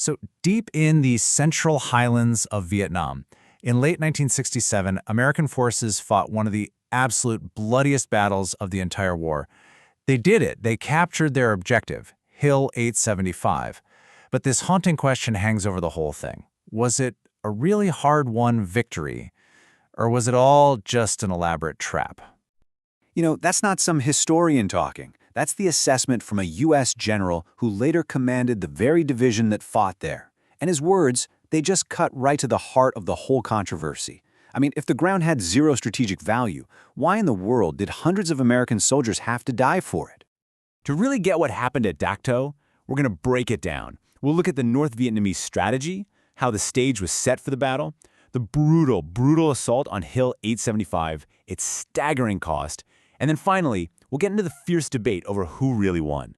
So deep in the Central Highlands of Vietnam, in late 1967, American forces fought one of the absolute bloodiest battles of the entire war. They did it. They captured their objective, Hill 875. But this haunting question hangs over the whole thing. Was it a really hard-won victory, or was it all just an elaborate trap? That's not some historian talking. That's the assessment from a U.S. general who later commanded the very division that fought there. And his words, they just cut right to the heart of the whole controversy. I mean, if the ground had zero strategic value, why in the world did hundreds of American soldiers have to die for it? To really get what happened at Dak To, we're going to break it down. We'll look at the North Vietnamese strategy, how the stage was set for the battle, the brutal assault on Hill 875, its staggering cost, and then finally, we'll get into the fierce debate over who really won.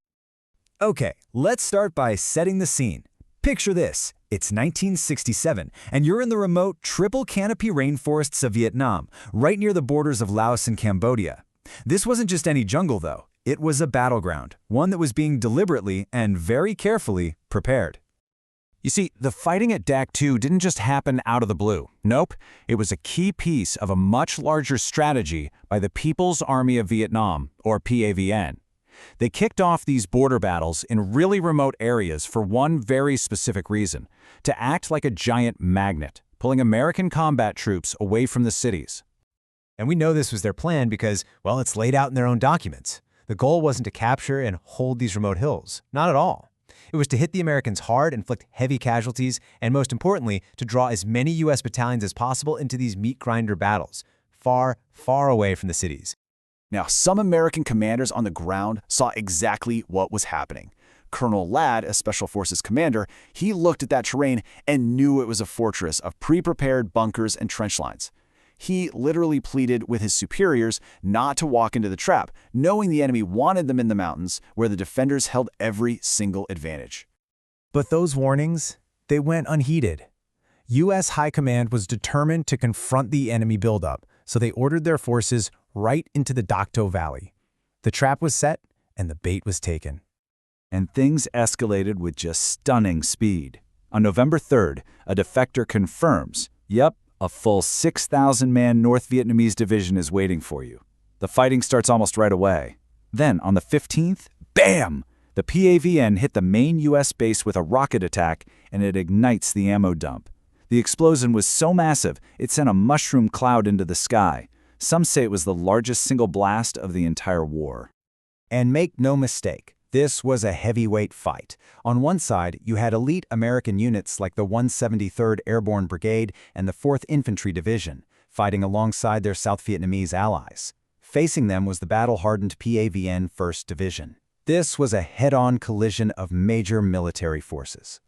Okay, let's start by setting the scene. Picture this. It's 1967, and you're in the remote triple canopy rainforests of Vietnam, right near the borders of Laos and Cambodia. This wasn't just any jungle, though. It was a battleground, one that was being deliberately and very carefully prepared. You see, the fighting at Dak To didn't just happen out of the blue. Nope, it was a key piece of a much larger strategy by the People's Army of Vietnam, or PAVN. They kicked off these border battles in really remote areas for one very specific reason: to act like a giant magnet, pulling American combat troops away from the cities. And we know this was their plan because, well, it's laid out in their own documents. The goal wasn't to capture and hold these remote hills. Not at all. It was to hit the Americans hard, inflict heavy casualties, and most importantly, to draw as many U.S. battalions as possible into these meat grinder battles, far, far away from the cities. Now, some American commanders on the ground saw exactly what was happening. Colonel Ladd, a Special Forces commander, he looked at that terrain and knew it was a fortress of pre-prepared bunkers and trench lines. He literally pleaded with his superiors not to walk into the trap, knowing the enemy wanted them in the mountains where the defenders held every single advantage. But those warnings, they went unheeded. U.S. High Command was determined to confront the enemy buildup, so they ordered their forces right into the Dak To Valley. The trap was set, and the bait was taken. And things escalated with just stunning speed. On November 3rd, a defector confirms, yep, a full 6,000-man North Vietnamese division is waiting for you. The fighting starts almost right away. Then, on the 15th, bam! The PAVN hit the main U.S. base with a rocket attack, and it ignites the ammo dump. The explosion was so massive, it sent a mushroom cloud into the sky. Some say it was the largest single blast of the entire war. And make no mistake, this was a heavyweight fight. On one side, you had elite American units like the 173rd Airborne Brigade and the 4th Infantry Division, fighting alongside their South Vietnamese allies. Facing them was the battle-hardened PAVN 1st Division. This was a head-on collision of major military forces.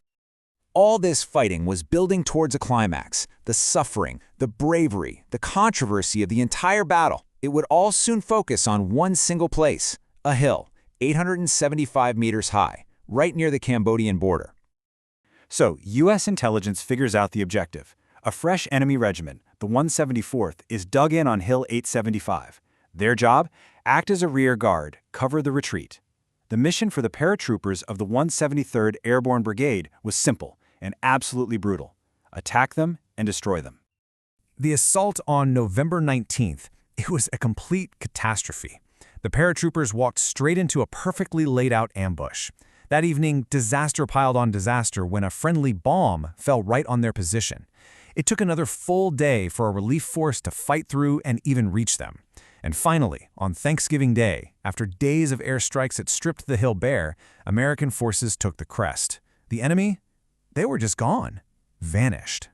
All this fighting was building towards a climax. The suffering, the bravery, the controversy of the entire battle. It would all soon focus on one single place, a hill, 875 meters high, right near the Cambodian border. So, U.S. intelligence figures out the objective. A fresh enemy regiment, the 174th, is dug in on Hill 875. Their job? Act as a rear guard, cover the retreat. The mission for the paratroopers of the 173rd Airborne Brigade was simple and absolutely brutal. Attack them and destroy them. The assault on November 19th, it was a complete catastrophe. The paratroopers walked straight into a perfectly laid-out ambush. That evening, disaster piled on disaster when a friendly bomb fell right on their position. It took another full day for a relief force to fight through and even reach them. And finally, on Thanksgiving Day, after days of airstrikes that stripped the hill bare, American forces took the crest. The enemy? They were just gone. Vanished.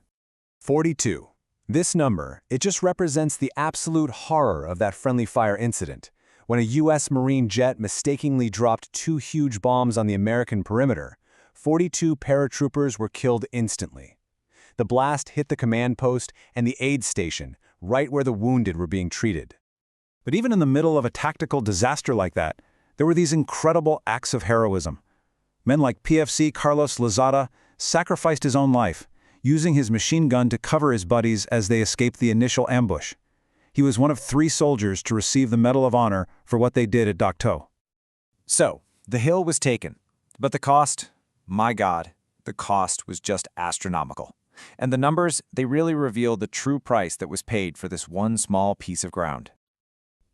42. This number, it just represents the absolute horror of that friendly fire incident. When a U.S. Marine jet mistakenly dropped 2 huge bombs on the American perimeter, 42 paratroopers were killed instantly. The blast hit the command post and the aid station, right where the wounded were being treated. But even in the middle of a tactical disaster like that, there were these incredible acts of heroism. Men like PFC Carlos Lozada sacrificed his own life, using his machine gun to cover his buddies as they escaped the initial ambush. He was one of 3 soldiers to receive the Medal of Honor for what they did at Dak To. So, the hill was taken. But the cost? My God, the cost was just astronomical. And the numbers, they really reveal the true price that was paid for this one small piece of ground.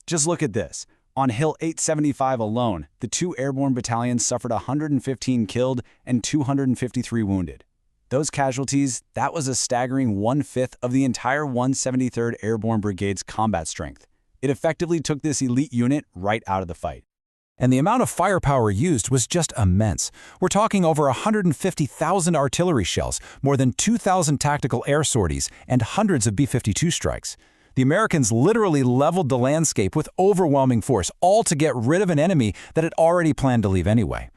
Just look at this. On Hill 875 alone, the 2 airborne battalions suffered 115 killed and 253 wounded. Those casualties, that was a staggering 1/5 of the entire 173rd Airborne Brigade's combat strength. It effectively took this elite unit right out of the fight. And the amount of firepower used was just immense. We're talking over 150,000 artillery shells, more than 2,000 tactical air sorties, and hundreds of B-52 strikes. The Americans literally leveled the landscape with overwhelming force, all to get rid of an enemy that had already planned to leave anyway.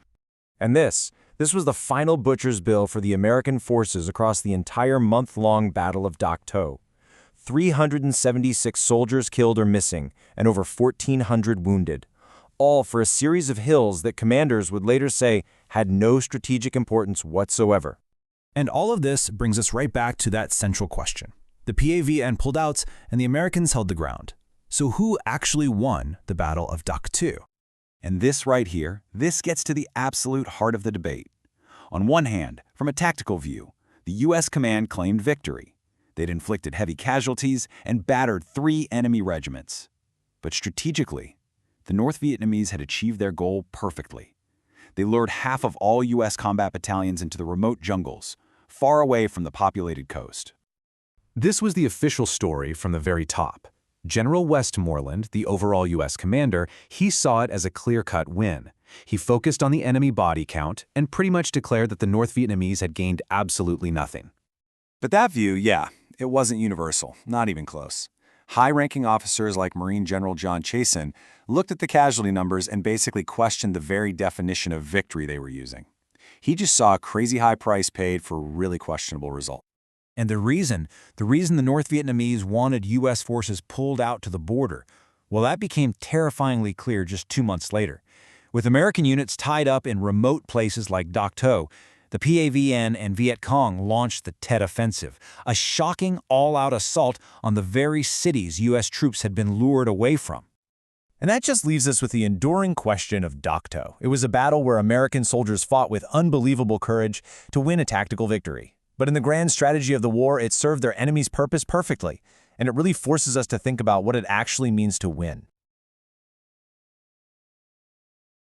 And this was the final butcher's bill for the American forces across the entire month-long Battle of Dak To. 376 soldiers killed or missing, and over 1,400 wounded. All for a series of hills that commanders would later say had no strategic importance whatsoever. And all of this brings us right back to that central question. The PAVN pulled out, and the Americans held the ground. So who actually won the Battle of Dak To? And this right here, this gets to the absolute heart of the debate. On one hand, from a tactical view, the U.S. command claimed victory. They'd inflicted heavy casualties and battered 3 enemy regiments. But strategically, the North Vietnamese had achieved their goal perfectly. They lured half of all U.S. combat battalions into the remote jungles, far away from the populated coast. This was the official story from the very top. General Westmoreland, the overall U.S. commander, he saw it as a clear-cut win. He focused on the enemy body count and pretty much declared that the North Vietnamese had gained absolutely nothing. But that view, yeah, it wasn't universal, not even close. High-ranking officers like Marine General John Chasen looked at the casualty numbers and basically questioned the very definition of victory they were using. He just saw a crazy high price paid for a really questionable result. And the reason the North Vietnamese wanted U.S. forces pulled out to the border, well, that became terrifyingly clear just 2 months later. With American units tied up in remote places like Dak To, the PAVN and Viet Cong launched the Tet Offensive, a shocking all-out assault on the very cities U.S. troops had been lured away from. And that just leaves us with the enduring question of Dak To. It was a battle where American soldiers fought with unbelievable courage to win a tactical victory. But in the grand strategy of the war, it served their enemy's purpose perfectly, and it really forces us to think about what it actually means to win.